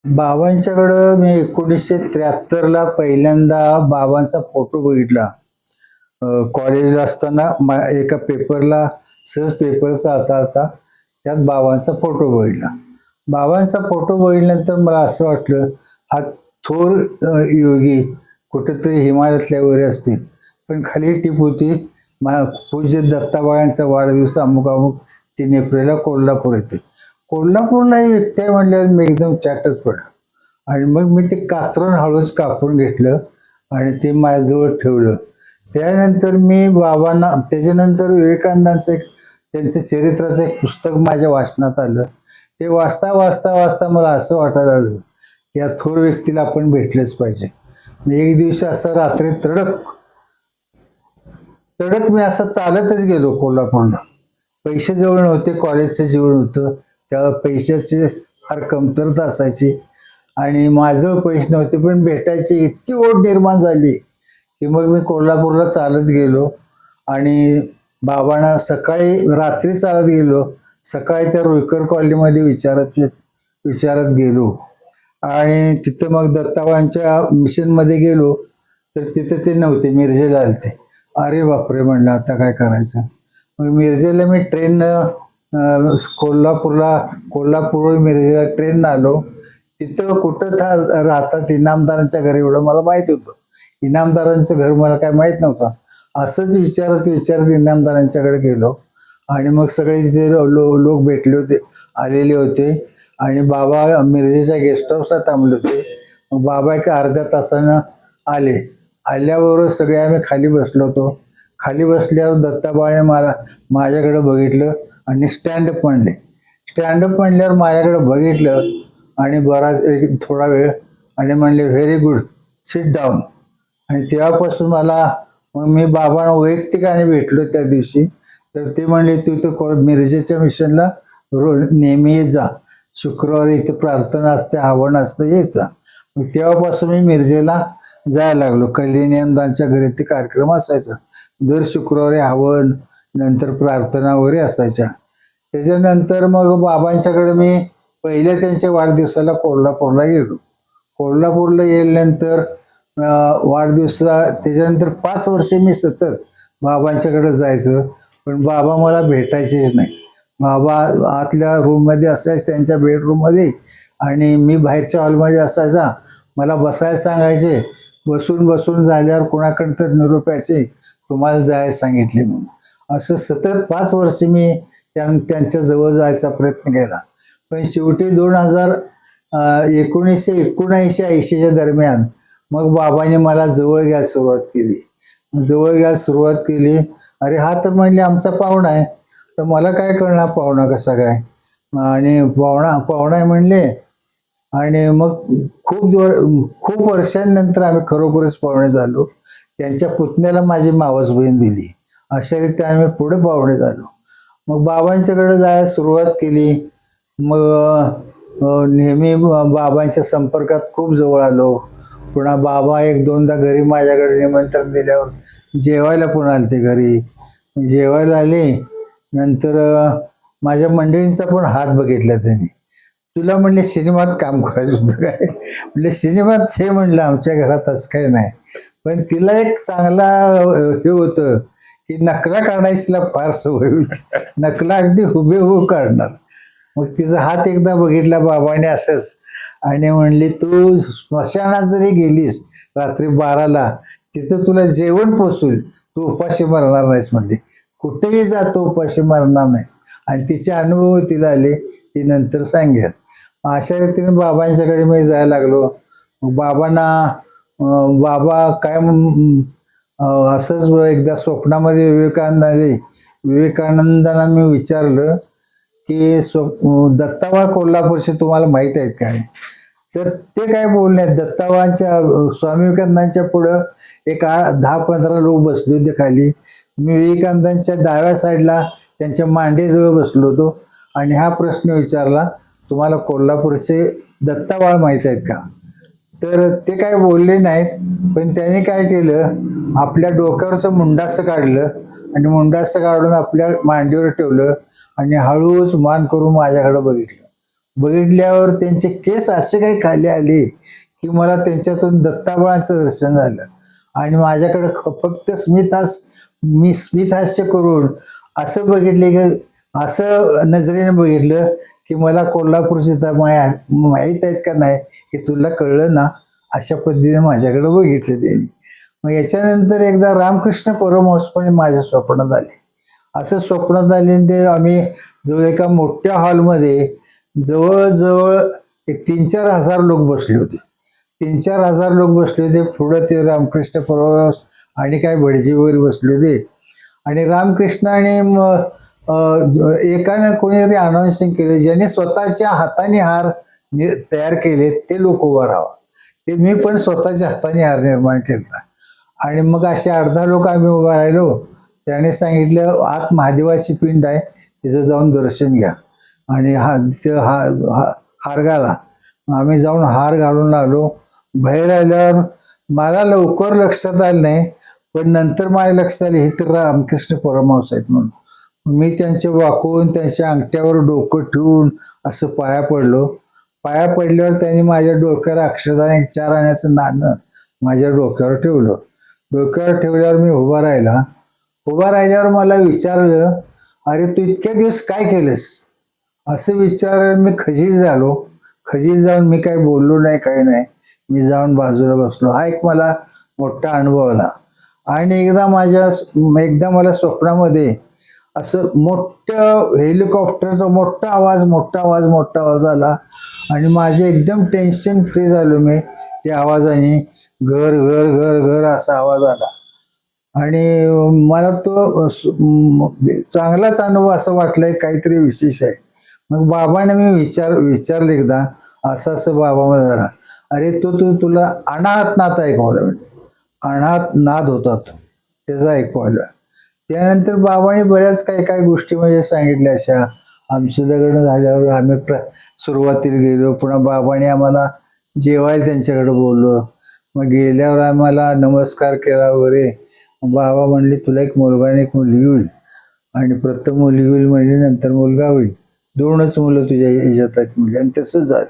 बाबांच्याकडं मी 1973ला पहिल्यांदा बाबांचा फोटो बघितला. कॉलेजला असताना एका पेपरला सहज पेपरचा असायचा, त्यात बाबांचा फोटो बघितला. बाबांचा फोटो बघितल्यानंतर मला असं वाटलं, हा थोर योगी कुठेतरी हिमालयातल्या वगैरे असतील. पण खाली टीप होती, पूज्य दत्ताबाळांचा वाढदिवस अमुक अमुक 3 एप्रिलला कोल्हापूर येथे. कोल्हापूरला ही व्यक्ती आहे म्हणल्यावर मी एकदम चाटच पडलो. आणि मग मी ते कात्रण हळूच कापून घेतलं आणि ते माझ्याजवळ ठेवलं. त्यानंतर मी बाबांना त्याच्यानंतर विवेकानंदांचं त्यांचं चरित्राचं एक पुस्तक माझ्या वाचनात आलं. ते वाचता वाचता वाचता मला असं वाटायला लागलं की या थोर व्यक्तीला आपण भेटलंच पाहिजे. मी एक दिवशी असं रात्री तडक तडक मी असं चालतच गेलो कोल्हापूरला. पैसे जवळ नव्हते, कॉलेजचं जीवन होतं, त्यावेळेला पैशाची फार कमतरता असायची आणि माझं पैसे नव्हते, पण भेटायची इतकी ओढ निर्माण झाली की मग मी कोल्हापूरला चालत गेलो आणि बाबांना रात्री चालत गेलो, सकाळी त्या रुईकर कॉलनीमध्ये विचारत गेलो आणि तिथं मग दत्ताबाळांच्या मिशनमध्ये गेलो तर तिथं ते नव्हते, मिरजेला आलते. अरे बापरे म्हणलं, आता काय करायचं. मग मिरजेला मी ट्रेननं कोल्हापूर मिरजेला ट्रेननं आलो. तिथं कुठं राहतात इनामदारांच्या घरी एवढं मला माहीत होतं. इनामदारांचं घर मला काय माहीत नव्हतं. असंच विचारत विचारत इनामदारांच्याकडे गेलो आणि मग सगळे तिथे लोक भेटले होते, आलेले होते आणि बाबा मिरजेच्या गेस्ट हाऊसला थांबले होते. मग बाबा एका अर्ध्या तासानं आले. आल्याबरोबर सगळे आम्ही खाली बसलो होतो. खाली बसल्यावर दत्ताबाळे माझ्याकडे बघितलं आणि स्टँडअप म्हणले. स्टँडअप म्हणल्यावर माझ्याकडे बघितलं आणि थोडा वेळ आणि म्हणले, व्हेरी गुड, सिट डाऊन. आणि तेव्हापासून मग मी बाबांना वैयक्तिकाने भेटलो त्या दिवशी. तर ते म्हणले, तू इथं मिरजेच्या मिशनला नेहमी येत जा, शुक्रवारी इथे प्रार्थना असते, हवन असतं, येत जा. मग तेव्हापासून मी मिरजेला जायला लागलो. कल्याणदांच्या घरी ते कार्यक्रम असायचा, दर शुक्रवारी हवन, नंतर प्रार्थना वगैरे असायच्या. त्याच्यानंतर मग बाबांच्याकडे मी पहिल्या त्यांच्या वाढदिवसाला कोल्हापूरला गेलो. कोल्हापूरला गेल्यानंतर त्याच्यानंतर 5 वर्षे मी सतत बाबांच्याकडे जायचं, पण बाबा मला भेटायचेच नाहीत. बाबा आतल्या रूममध्ये असायचे, त्यांच्या बेडरूममध्ये, आणि मी बाहेरच्या हॉलमध्ये असायचा. मला बसायला सांगायचे, बसून बसून झाल्यावर कुणाकडे तर निरोप यायचे, तुम्हाला जायला सांगितले म्हणून. असं सतत 5 वर्ष मी त्यांच्या जवळ जायचा प्रयत्न केला. पण शेवटी 1979-80च्या दरम्यान मग बाबांनी मला जवळ घ्यायला सुरुवात केली. अरे हा तर म्हणले आमचा पाहुणा आहे, तर मला काय कळणार पाहुणा कसा काय. आणि पाहुणा आहे म्हणले. आणि मग खूप वर्षांनंतर आम्ही खरोखरच पाहुणे झालो. त्यांच्या पुतण्याला माझी मावस बहीण दिली. अशा रीती आम्ही पुढे पाहुणे झालो. मग बाबांच्याकडे जायला सुरुवात केली. मग नेहमी बाबांच्या संपर्कात खूप जवळ आलो. पुन्हा बाबा 1-2दा घरी माझ्याकडे निमंत्रण दिल्यावर जेवायला पुन्हा आले ते घरी. जेवायला आले. नंतर माझ्या मंडळींचा पण हात बघितला त्यांनी. तुला म्हणले सिनेमात काम करायचं होतं काय. म्हणले सिनेमात हे म्हणलं आमच्या घरात असं काही नाही. पण तिला एक चांगला हे होतं की नकला काढायची तिला फार सवय होती. नकला अगदी हुबेहूब काढणार. मग तिचा हात एकदा बघितला बाबाने असंच आणि म्हणली, तू स्मशानात जरी गेलीस रात्री 12ला, तिथं तुला जेवण पोचूल, तू उपाशी मरणार नाहीस म्हणली. कुठेही जातो उपाशी मरणार नाहीस. आणि तिचे अनुभव तिला आले, ती नंतर सांगेल. अशा रीतीने बाबांच्याकडे मी जायला लागलो. बाबा काय असंच एकदा स्वप्नामध्ये विवेकानंदांना मी विचारलं की दत्ताबाळ कोल्हापूरचे तुम्हाला माहीत आहेत काय. तर ते काय बोलले, दत्ताबाळांच्या स्वामी विवेकानंदांच्या पुढं एक 10-15 लोक बसले होते खाली. मी विवेकानंदांच्या डाव्या साईडला त्यांच्या मांडीजवळ बसलो होतो आणि हा प्रश्न विचारला, तुम्हाला कोल्हापूरचे दत्ताबाळ माहीत आहेत का. तर ते काय बोलले नाहीत. पण त्याने काय केलं, आपल्या डोक्यावरचं मुंडासं काढलं आणि मुंडासं काढून आपल्या मांडीवर ठेवलं आणि हळूच मान करून माझ्याकडे बघितलं. बघितल्यावर त्यांचे केस असे काही खाली आले की मला त्यांच्यातून दत्ताबळांचं दर्शन झालं. आणि माझ्याकडे फक्त स्मितहास्य करून असं बघितले की असं नजरेने बघितलं की मला कोल्हापूरची माहीत आहेत का नाही हे तुला कळलं ना, अशा पद्धतीने माझ्याकडे बघितलं त्यांनी. मग याच्यानंतर एकदा रामकृष्ण परमहंसपणे माझ्या स्वप्नात आले. असं स्वप्नात आले ते आम्ही जवळ एका मोठ्या हॉलमध्ये जवळजवळ एक 3-4 हजार लोक बसले होते. 3-4 हजार लोक बसले होते. पुढं ते रामकृष्ण परमहंस आणि काय भटजी वगैरे बसले होते. आणि रामकृष्ण आणि एकानं कोणीतरी अनाउन्सिंग केले, ज्याने स्वतःच्या हाताने हार तयार केले ते लोक उभा राहावा. ते मी पण स्वतःच्या हाताने हार निर्माण केला. आणि मग असे 8-10 लोक आम्ही उभा राहिलो. त्याने सांगितलं आत महादेवाची पिंड आहे, तिचं जाऊन दर्शन घ्या आणि हार घाला. आम्ही जाऊन हार घालून आलो. बाहेर आल्यावर मला लवकर लक्षात आलं नाही, पण नंतर माझ्या लक्षात आले हे तर रामकृष्ण परमहंस आहेत म्हणून. मी त्यांच्या वाकून त्यांच्या अंगठ्यावर डोकं ठेवून असं पाया पडलो. पाया पडल्यावर त्यांनी माझ्या डोक्यावर अक्षरशः 4 आण्याचं नाणं माझ्या डोक्यावर ठेवलं. डोक्यावर ठेवल्यावर मी उभा राहिला. उभा राहिल्यावर मला विचारलं, अरे तू इतक्या दिवस काय केलंस? असं विचार मी खजील झालो. खजील जाऊन मी काही बोललो नाही, काही नाही. मी जाऊन बाजूला बसलो. हा एक मला मोठा अनुभव आला. आणि एकदा मला स्वप्नामध्ये असं मोठं हेलिकॉप्टरचा मोठा आवाज आला आणि माझे एकदम टेन्शन फ्री झालो मी त्या आवाजाने. घर घर घर घर असा आवाज आला आणि मला तो चांगलाच अनुभव असं वाटलाय, काहीतरी विशेष आहे. मग बाबाने मी विचारलं एकदा असं बाबा मला जरा, अरे तुला अनाहत नाद ऐकवलं म्हणजे अनाहत नाद होता तो त्याचा ऐकवलं. त्यानंतर बाबांनी बऱ्याच काही गोष्टी म्हणजे सांगितल्या अशा. आमचं लग्न झाल्यावर आम्ही सुरुवातीला गेलो. पुन्हा बाबांनी आम्हाला जेवायला त्यांच्याकडे बोललो. मग गेल्यावर आम्हाला नमस्कार केला वगैरे. बाबा म्हणले तुला एक मुलगा आणि एक मुलगी होईल आणि प्रथम मुलगी होईल म्हणजे नंतर मुलगा होईल. 2च मुलं तुझ्या ह्याच्यात आहेत मुली. आणि तसंच झालं.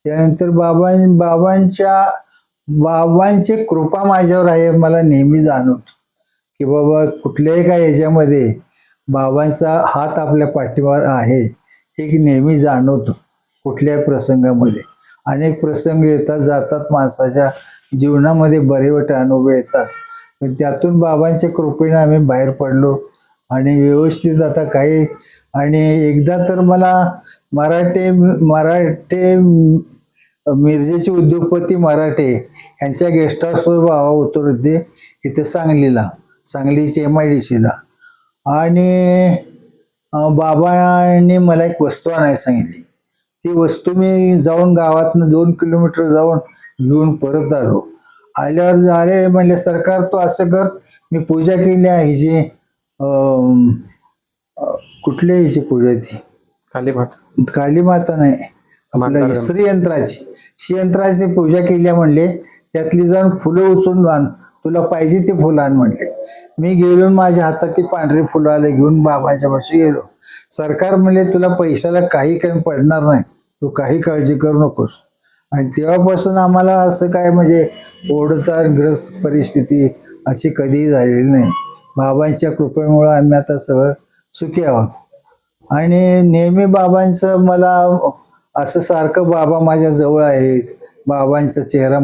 त्यानंतर बाबांची कृपा माझ्यावर आहे मला नेहमी जाणवतो की बाबा कुठल्याही काय ह्याच्यामध्ये बाबांचा हात आपल्या पाठीवर आहे हे नेहमी जाणवतो. कुठल्याही प्रसंगामध्ये अनेक प्रसंग येतात जातात माणसाच्या जीवनामध्ये, बरे वाईट अनुभव येतात. पण त्यातून बाबांच्या कृपेने आम्ही बाहेर पडलो आणि व्यवस्थित आता काही. आणि एकदा तर मला मराठे मिरजेचे उद्योगपती मराठे यांच्या गेस्ट हाऊसवर बाबा उतरते इथे सांगलीच्या MIDC ला. आणि बाबांनी मला एक वस्तू आणायला सांगितली. ती वस्तू मी जाऊन गावातनं 2 किलोमीटर जाऊन घेऊन परत आलो. आल्यावर अरे म्हणले सरकार तू असं कर, मी पूजा केली आहे हिची कुठल्या हिची पूजा ती कालीमाता नाही आपल्या श्रीयंत्राची पूजा केली म्हणले. त्यातली जाऊन फुलं उचलून आण, तुला पाहिजे ते फुलं आण म्हणले. मी गेलो माझ्या हातात ती पांढरी फुलं आले घेऊन बाबाच्या पाशी गेलो. सरकार म्हणले तुला पैशाला काही कमी पडणार नाही, तू काही काळजी करू नकोस. आणि तेव्हापासून आम्हाला असं काय म्हणजे ग्रस्त परिस्थिती अशी कधीही झालेली नाही. बाबांच्या कृपेमुळं आम्ही आता सगळं सुखी आहोत. आणि नेहमी बाबांचं मला असं सारखं बाबा माझ्या जवळ आहेत, बाबांचा चेहरा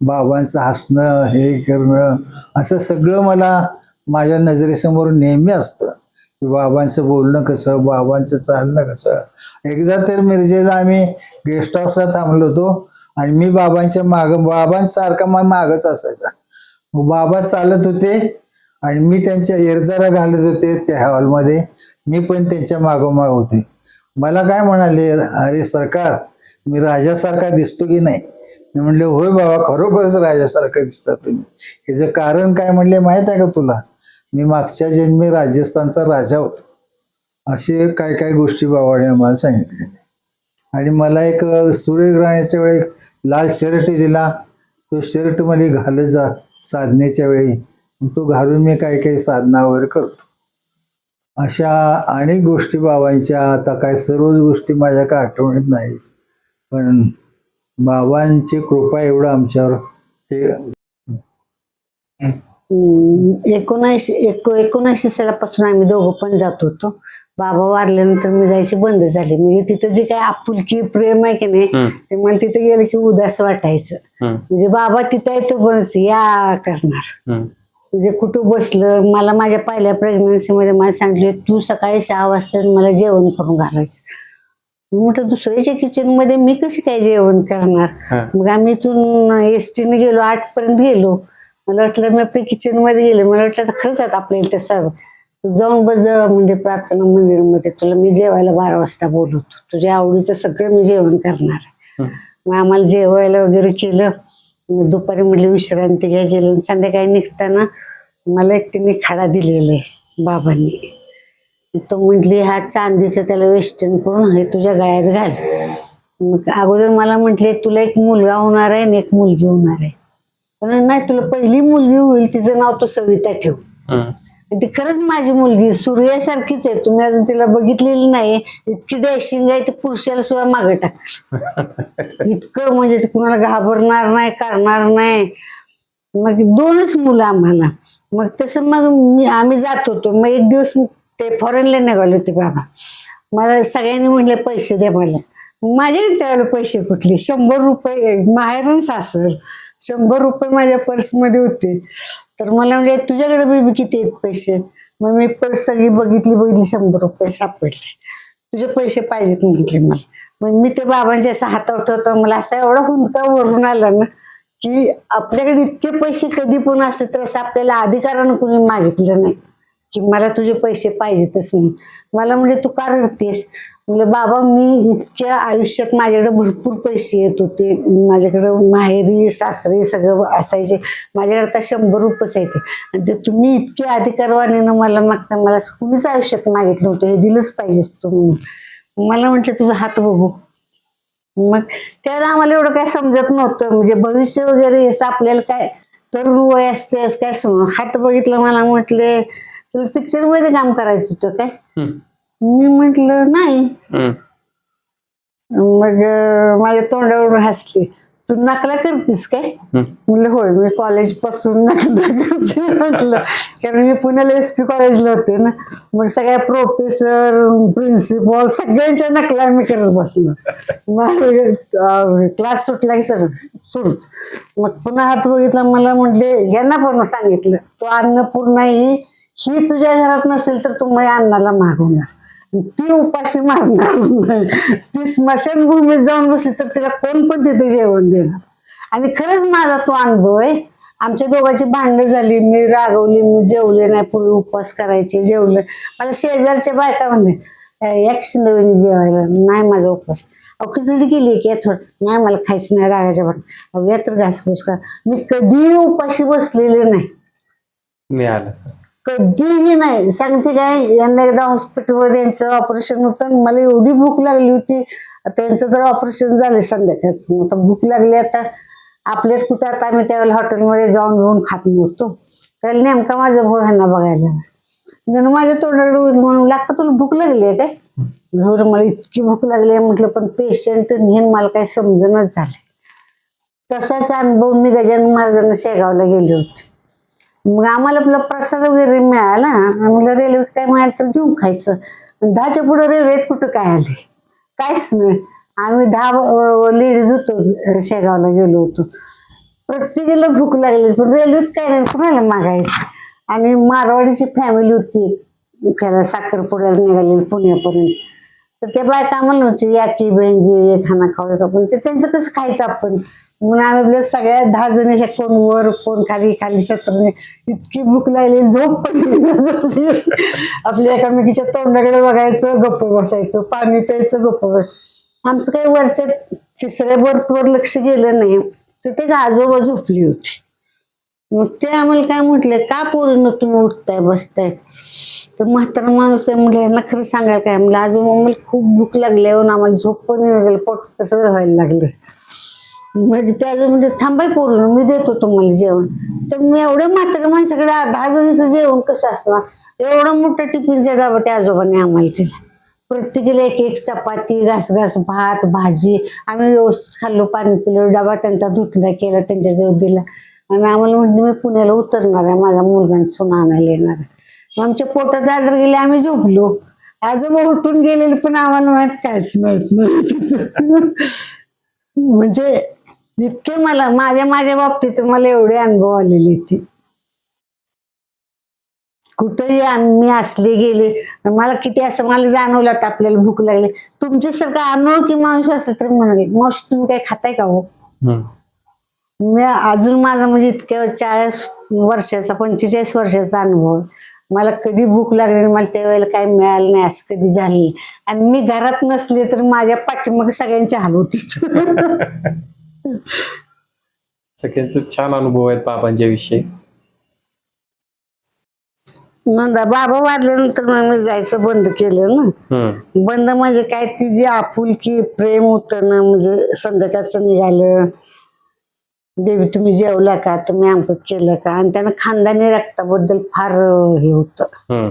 बाबांचं हसणं हे करणं असं सगळं मला माझ्या नजरेसमोर नेहमी असतं की बाबांचं बोलणं कसं, बाबांचं चालणं कसं. एकदा तर मिरजेला आम्ही गेस्ट हाऊसला थांबलो होतो आणि मी बाबांसारखा मागच असायचा. मग बाबा चालत होते आणि मी त्यांच्या एरजारा घालत होते त्या हॉलमध्ये. मी पण त्यांच्या मागोमाग होते. मला काय म्हणाले, अरे सरकार मी राजासारखा दिसतो की नाही? मी म्हणले होय बाबा खरोखरच राजासारखं दिसतात तुम्ही. ह्याचं कारण काय म्हणले माहीत आहे का तुला? मी मागच्या जन्मी राजस्थानचा राजा होतो. असे काय गोष्टी बाबाने आम्हाला सांगितले. आणि मला एक सूर्यग्रहणाच्या वेळी एक लाल शर्ट दिला. तो शर्ट मध्ये घालत जा साधनेच्या वेळी. तो घालून मी काही साधना वगैरे करतो. अशा अनेक गोष्टी बाबांच्या, आता काय सर्वच गोष्टी माझ्या आठवणीत नाहीत, पण बाबांची कृपा एवढं आमच्यावर हे 1979 सालापासून आम्ही दोघं पण जात होतो. बाबा वारल्यानंतर मी जायची बंद झाली. म्हणजे तिथं जे काय आपुलकी प्रेम आहे की नाही, ते मला तिथे गेलं की उदास वाटायचं. म्हणजे बाबा तिथं आहे तो बनच या करणार. म्हणजे कुठं बसलं, मला माझ्या पहिल्या प्रेग्नन्सी मध्ये मला सांगितलं तू सकाळी 6 वाजता मला जेवण करून घालायचं. म्हटलं दुसऱ्याच्या किचन मध्ये मी कशी काय जेवण करणार. मग आम्ही इथून एसटीने गेलो, 8 पर्यंत गेलो. मला वाटलं मी आपल्या किचन मध्ये गेले, मला वाटलं तर खरंच आता आपल्याला ते स्वयंपाक तू जाऊन बस म्हणजे प्रार्थना मंदिरामध्ये, तुला मी जेवायला 12 वाजता बोलवतो, तुझ्या आवडीचं सगळं मी जेवण करणार. मग आम्हाला जेवायला वगैरे केलं. मग दुपारी म्हटलं विश्रांती घ्या, गेलं. संध्याकाळी निघताना मला एकटीने खाडा दिलेला आहे बाबांनी. तो म्हटली हा चांदीचं त्याला वेस्टर्न करून हे तुझ्या गळ्यात घाल. मग अगोदर मला म्हटले तुला एक मुलगा होणार आहे आणि एक मुलगी होणार आहे, पण नाही तुला पहिली मुलगी होईल तिचं नाव तो सविता ठेव. ती खरंच माझी मुलगी सूर्यासारखीच आहे, तुम्ही अजून तिला बघितलेली नाही, इतकी डॅशिंग आहे ती पुरुषाला सुद्धा मागे टाकल इतकं. म्हणजे ती कुणाला घाबरणार नाही, करणार नाही. मग 2च मुलं आम्हाला. मग तसं मग आम्ही जात होतो. मग एक दिवस ते फॉरेनला निघाले होते बाबा. मला सगळ्यांनी म्हटले पैसे द्या मला. माझ्याकडे त्यावेळेला पैसे कुठले, 100 रुपये माहेरून सासर, 100 रुपये माझ्या पर्समध्ये होते. तर मला म्हणजे तुझ्याकडे बेबी किती आहेत पैसे. मग मी पर्स सगळी बघितली 100 रुपये सापडले. तुझे पैसे पाहिजेत म्हटले मला. मग मी ते बाबांच्या असं हातावर ठेवतो, मला असा एवढा हुंदका वरून आला ना की आपल्याकडे इतके पैसे कधी पण असते तर असं आपल्याला अधिकारानं कुणी मागितलं नाही की मला तुझे पैसे पाहिजेतच म्हणून. मला म्हणजे तू का रडतेस. म्हणलं बाबा मी इतक्या आयुष्यात माझ्याकडे भरपूर पैसे येत होते, माझ्याकडे माहेरी सासरी सगळं असायचे, माझ्याकडे आता 100 रुपयेच येते आणि ते तुम्ही इतके अधिकारवाणीनं मला मागता, मला कुणीच आयुष्यात मागितलं होतं, हे दिलंच पाहिजेस तू म्हणून. मला म्हटलं तुझा हात बघू. मग त्याला आम्हाला एवढं काय समजत नव्हतं, म्हणजे भविष्य वगैरे असं आपल्याला काय तरुण वय असते काय समज. हात बघितलं, मला म्हटले तुला पिक्चर मध्ये काम करायचं होतं काय. मी म्हटलं नाही. मग माझ्या तोंडावरून हसले, तू नकला करतीस काय. म्हटलं होय मी कॉलेज पासून नकला करते म्हटलं, कारण मी पुण्याला SP कॉलेजला होते ना. मग सगळ्या प्रोफेसर प्रिन्सिपल सगळ्यांच्या नकला मी करत बसलो. मग क्लास सुटला की सर सुरूच. मग पुन्हा हात बघितला, मला म्हटले यांना पण सांगितलं तो अन्नपूर्णा ही तुझ्या घरात नसेल तर तू माझ्या अन्नाला मागवणार, ती उपाशी मारणार नाही, ती स्मशानभूमीत जाऊन बसली तर तिला कोण पण तिथे जेवण देणार. आणि खरंच माझा तो अनुभव आहे. आमच्या दोघांची भांडणं झाली, मी रागवली, मी जेवले नाही, पूर्वी उपवास करायचे, जेवले. मला शेजारच्या बायका म्हणले एक शिंदवणी जेवायला, नाही माझा उपवास. अहो खिचडी केली की थोडं नाही मला खायचं नाही रागाच्या भांडण. अहो तर घासपूस करा. मी कधीही उपाशी बसलेले नाही, मिळालं कधीही नाही. सांगते काय, यांना एकदा हॉस्पिटलमध्ये यांचं ऑपरेशन होतं, मला एवढी भूक लागली होती. त्यांचं तर ऑपरेशन झालं संध्याकाळचं, आता भूक लागली. आता आपल्यात कुठं, आता आम्ही त्यावेळेला हॉटेलमध्ये जाऊन येऊन खात नव्हतो. त्याला नेमका माझा भाऊ ह्यांना बघायला जण माझ्या तोंडाकडे म्हणून लागतं तुला भूक लागली आहे काय. मला इतकी भूक लागली आहे म्हटलं, पण पेशंट नेहमी मला काही समजणच झाले. तसाच अनुभव मी गजानन महाराजांना शेगावला गेले होते. मग आम्हाला आपला प्रसाद वगैरे मिळाला, आम्हाला रेल्वेत काय मिळालं तर घेऊन खायचं. 10च्या पुढे रेल्वेत कुठं काय आले, काहीच नाही. आम्ही 10 लेडीज होतो, शेगावला गेलो होतो. प्रत्येकाला भूक लागली, पण रेल्वेत काय नाही, कुणाला मागायचं. आणि मारवाडीची फॅमिली होती, त्याला साखरपुड्याला निघालेली पुण्यापर्यंत. तर ते बायका आम्हाला नव्हते या की बहिणजी खाना खाऊ का, पण ते त्यांचं कसं खायचं आपण. म्हणून आम्ही आपल्या सगळ्या 10 जणी, कोण वर कोण खाली, खाली 17 इतकी भूक लागली, झोप पण आपल्या एकामेकीच्या तोंडाकडे बघायचं, गप्प बसायचं, पाणी प्यायचं, गप्प बसायचं. आमचं काही वरच्या 3ऱ्या बर्थवर लक्ष गेलं नाही. तिथे एक आजोबा झोपली होती. मग ते आम्हाला काय म्हटले, का पोरीनं तुम्ही उठताय बसताय. तर म्हातारा माणूस आहे म्हटलं, यांना खरं सांगायला काय. म्हणलं आजोबा मला खूप भूक लागली आहे, आम्हाला झोप पण नाही, पोट कसं व्हायला लागलं. मग त्याचं म्हणजे थांबाय पोरून मी देतो तुम्हाला जेवण. तर मी एवढं म्हातारा माणसाकडे 10 जणीचं जेवण कसं असतं. एवढं मोठं टिफिनचा डबा त्या आजोबांनी आम्हाला दिला. प्रत्येकीला एक एक चपाती, घास भात, भाजी. आम्ही व्यवस्थित खाल्लो, पाणी पिलो. डबा त्यांचा धुतला केला, त्यांच्याजवळ दिला. आणि आम्हाला म्हटलं मी पुण्याला उतरणार आहे, माझ्या मुलगा सोनं आणायला येणार आहे. मग आमच्या पोटात आदर गेले, आम्ही झोपलो. आजोबा उठून गेलेले पण आम्हाला काहीच माहित नव्हतं. म्हणजे इतके माझ्या बाबतीत मला एवढे अनुभव आलेले ते. कुठेही मी असले गेले, मला किती असं मला जाणवलं आता आपल्याला भूक लागली, तुमच्यासारखा अनोळखी माणूस असला तर म्हणाले मावशी तुम्ही काय खाताय का हो. मी अजून माझा म्हणजे इतक्या 40 वर्षाचा 45 वर्षाचा अनुभव आहे. मला कधी भूक लागली मला त्यावेळेला काही मिळालं नाही, असं कधी झालं नाही. आणि मी घरात नसले तर माझ्या पाठीमाग सगळ्यांची हाल होती. सगळ्यांचे छान अनुभव आहेत बाबांच्या विषयी. बाबा वारल्यानंतर मग मी जायचं बंद केलं ना. बंद म्हणजे काय, ती जी आपुलकी प्रेम होतं ना, म्हणजे संध्याकाळचं निघालं, देवी तुम्ही जेवला का, तुम्ही आमक केलं का. आणि त्यानं खानदानी रक्ताबद्दल फार हे होतं.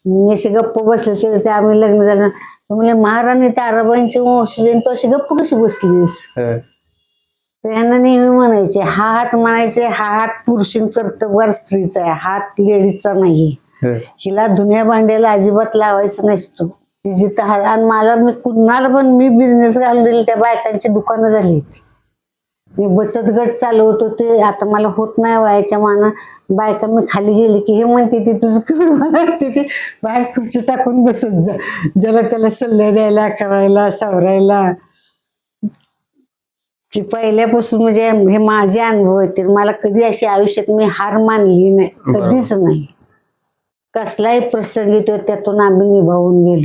मी असे गप्प बसले की ते आम्ही लग्न झालं म्हणजे महाराणी ताराबाईंची वंशज तो अशी गप्प कशी बसलीस. त्यांना नेहमी म्हणायचे हा हात म्हणायचे, हा हात पुरुषीन कर्तबगार स्त्रीचा आहे, हात लेडीजचा नाही. हिला धुण्या भांड्याला अजिबात लावायचं नसतो. ती जिथं आणि मला मी कुणाला पण मी बिझनेस घालून दिले त्या बायकांची दुकानं झाली. मी बचत गट चालवत होते, आता मला होत नाही व्हायच्या माना. बायका मी खाली गेली की हे म्हणते ती तुझं ती बाहेर खुर्ची टाकून बसत जा, ज्याला त्याला सल्ले द्यायला, करायला, सावरायला. की पहिल्यापासून म्हणजे हे माझे अनुभव आहेत. मला कधी अशी आयुष्यात मी हार मानली नाही, कधीच नाही. कसलाही प्रसंग येतो त्यातून आम्ही निभावून गेलो.